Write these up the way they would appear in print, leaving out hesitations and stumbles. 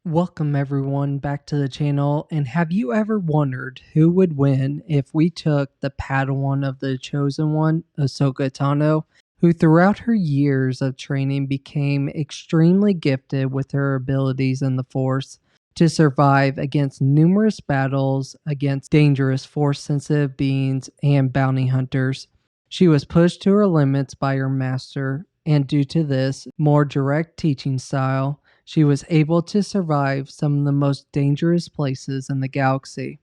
Welcome everyone back to the channel, and have you ever wondered who would win if we took the Padawan of the Chosen One, Ahsoka Tano, who throughout her years of training became extremely gifted with her abilities in the Force to survive against numerous battles against dangerous Force-sensitive beings and bounty hunters. She was pushed to her limits by her master, and due to this more direct teaching style, she was able to survive some of the most dangerous places in the galaxy.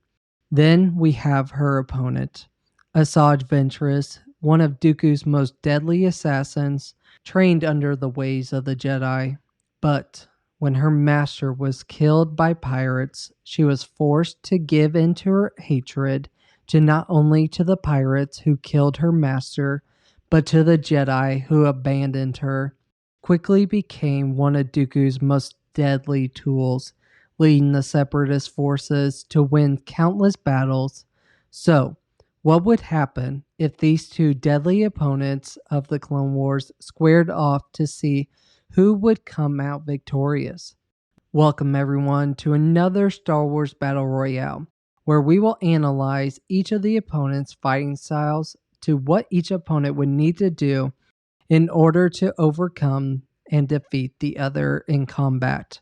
Then we have her opponent, Asajj Ventress, one of Dooku's most deadly assassins, trained under the ways of the Jedi. But when her master was killed by pirates, she was forced to give in to her hatred to not only to the pirates who killed her master, but to the Jedi who abandoned her. Quickly became one of Dooku's most deadly tools, leading the Separatist forces to win countless battles. So, what would happen if these two deadly opponents of the Clone Wars squared off to see who would come out victorious? Welcome everyone to another Star Wars Battle Royale, where we will analyze each of the opponents' fighting styles to what each opponent would need to do in order to overcome and defeat the other in combat.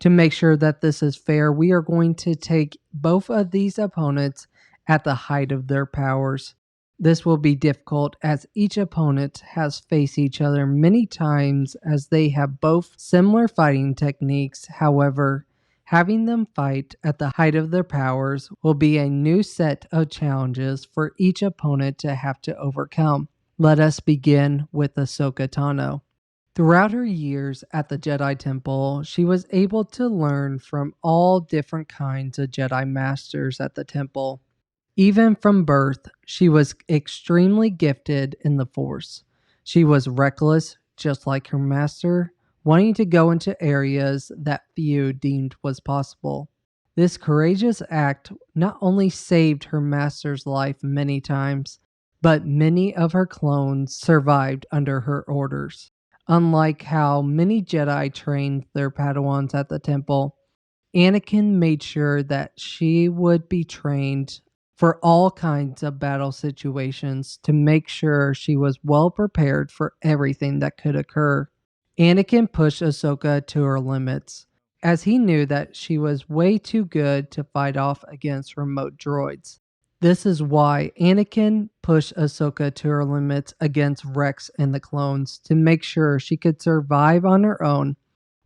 To make sure that this is fair, we are going to take both of these opponents at the height of their powers. This will be difficult as each opponent has faced each other many times as they have both similar fighting techniques. However, having them fight at the height of their powers will be a new set of challenges for each opponent to have to overcome. Let us begin with Ahsoka Tano. Throughout her years at the Jedi Temple, she was able to learn from all different kinds of Jedi Masters at the Temple. Even from birth, she was extremely gifted in the Force. She was reckless, just like her master, wanting to go into areas that few deemed was possible. This courageous act not only saved her master's life many times, but many of her clones survived under her orders. Unlike how many Jedi trained their Padawans at the temple, Anakin made sure that she would be trained for all kinds of battle situations to make sure she was well prepared for everything that could occur. Anakin pushed Ahsoka to her limits, as he knew that she was way too good to fight off against remote droids. This is why Anakin pushed Ahsoka to her limits against Rex and the clones to make sure she could survive on her own,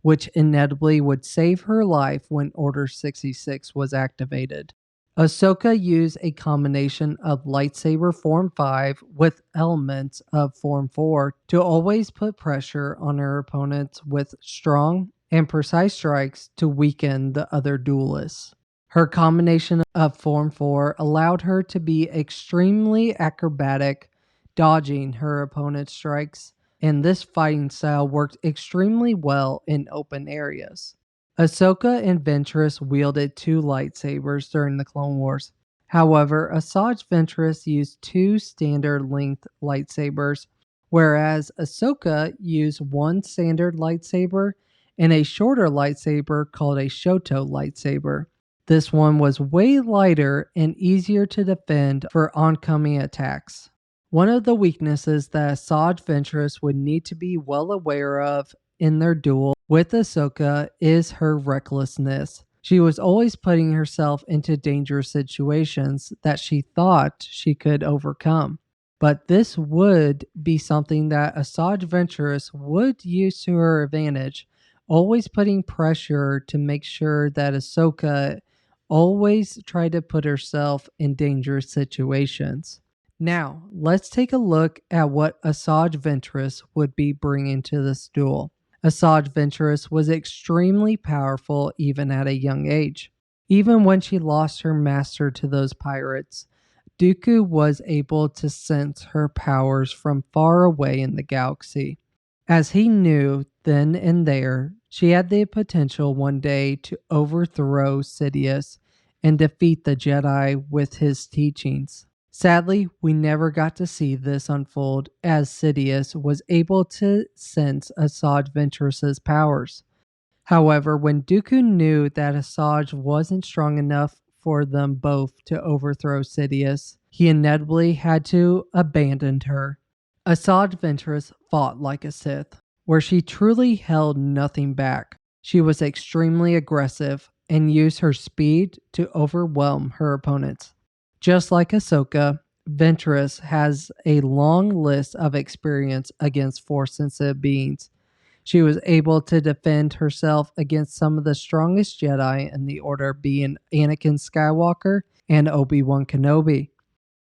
which inevitably would save her life when Order 66 was activated. Ahsoka used a combination of lightsaber Form 5 with elements of Form 4 to always put pressure on her opponents with strong and precise strikes to weaken the other duelists. Her combination of Form 4 allowed her to be extremely acrobatic, dodging her opponent's strikes, and this fighting style worked extremely well in open areas. Ahsoka and Ventress wielded two lightsabers during the Clone Wars. However, Asajj Ventress used two standard length lightsabers, whereas Ahsoka used one standard lightsaber and a shorter lightsaber called a Shoto lightsaber. This one was way lighter and easier to defend for oncoming attacks. One of the weaknesses that Asajj Ventress would need to be well aware of in their duel with Ahsoka is her recklessness. She was always putting herself into dangerous situations that she thought she could overcome. But this would be something that Asajj Ventress would use to her advantage, always putting pressure to make sure that Ahsoka always tried to put herself in dangerous situations. Now, let's take a look at what Asajj Ventress would be bringing to this duel. Asajj Ventress was extremely powerful even at a young age. Even when she lost her master to those pirates, Dooku was able to sense her powers from far away in the galaxy, as he knew then and there she had the potential one day to overthrow Sidious and defeat the Jedi with his teachings. Sadly, we never got to see this unfold, as Sidious was able to sense Asajj Ventress's powers. However, when Dooku knew that Asajj wasn't strong enough for them both to overthrow Sidious, he inevitably had to abandon her. Asajj Ventress fought like a Sith, where she truly held nothing back. She was extremely aggressive and used her speed to overwhelm her opponents. Just like Ahsoka, Ventress has a long list of experience against Force-sensitive beings. She was able to defend herself against some of the strongest Jedi in the Order, being Anakin Skywalker and Obi-Wan Kenobi.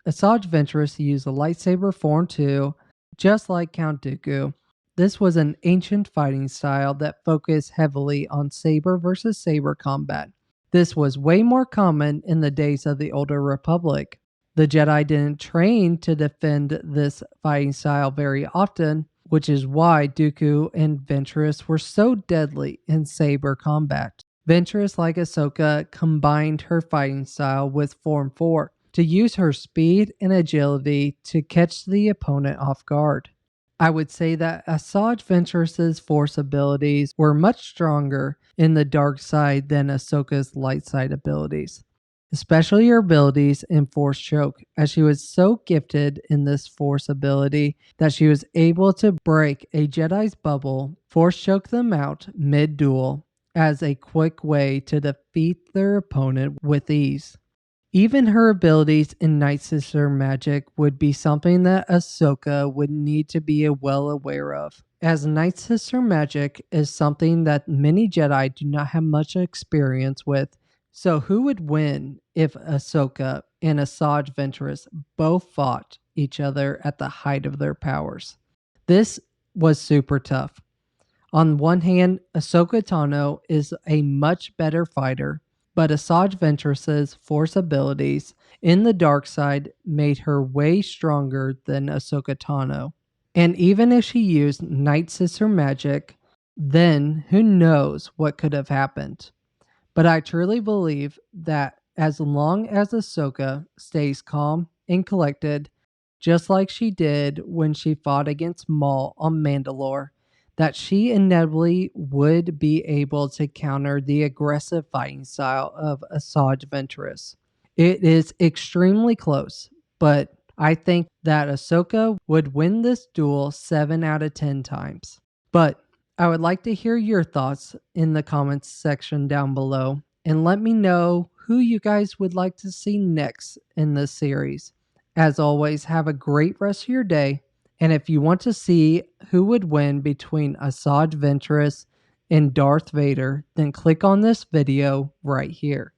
Asajj Ventress used a lightsaber form too, just like Count Dooku. This was an ancient fighting style that focused heavily on saber versus saber combat. This was way more common in the days of the Older Republic. The Jedi didn't train to defend this fighting style very often, which is why Dooku and Ventress were so deadly in saber combat. Ventress, like Ahsoka, combined her fighting style with Form 4 to use her speed and agility to catch the opponent off guard. I would say that Asajj Ventress's Force abilities were much stronger in the dark side than Ahsoka's light side abilities, especially her abilities in Force Choke, as she was so gifted in this Force ability that she was able to break a Jedi's bubble, Force Choke them out mid-duel as a quick way to defeat their opponent with ease. Even her abilities in Night Sister magic would be something that Ahsoka would need to be well aware of, as Night Sister magic is something that many Jedi do not have much experience with. So who would win if Ahsoka and Asajj Ventress both fought each other at the height of their powers? This was super tough. On one hand, Ahsoka Tano is a much better fighter, but Asajj Ventress's Force abilities in the dark side made her way stronger than Ahsoka Tano. And even if she used Night Sister magic, then who knows what could have happened. But I truly believe that as long as Ahsoka stays calm and collected, just like she did when she fought against Maul on Mandalore, that she inevitably would be able to counter the aggressive fighting style of Asajj Ventress. It is extremely close, but I think that Ahsoka would win this duel 7 out of 10 times. But I would like to hear your thoughts in the comments section down below, and let me know who you guys would like to see next in this series. As always, have a great rest of your day. And if you want to see who would win between Asajj Ventress and Darth Vader, then click on this video right here.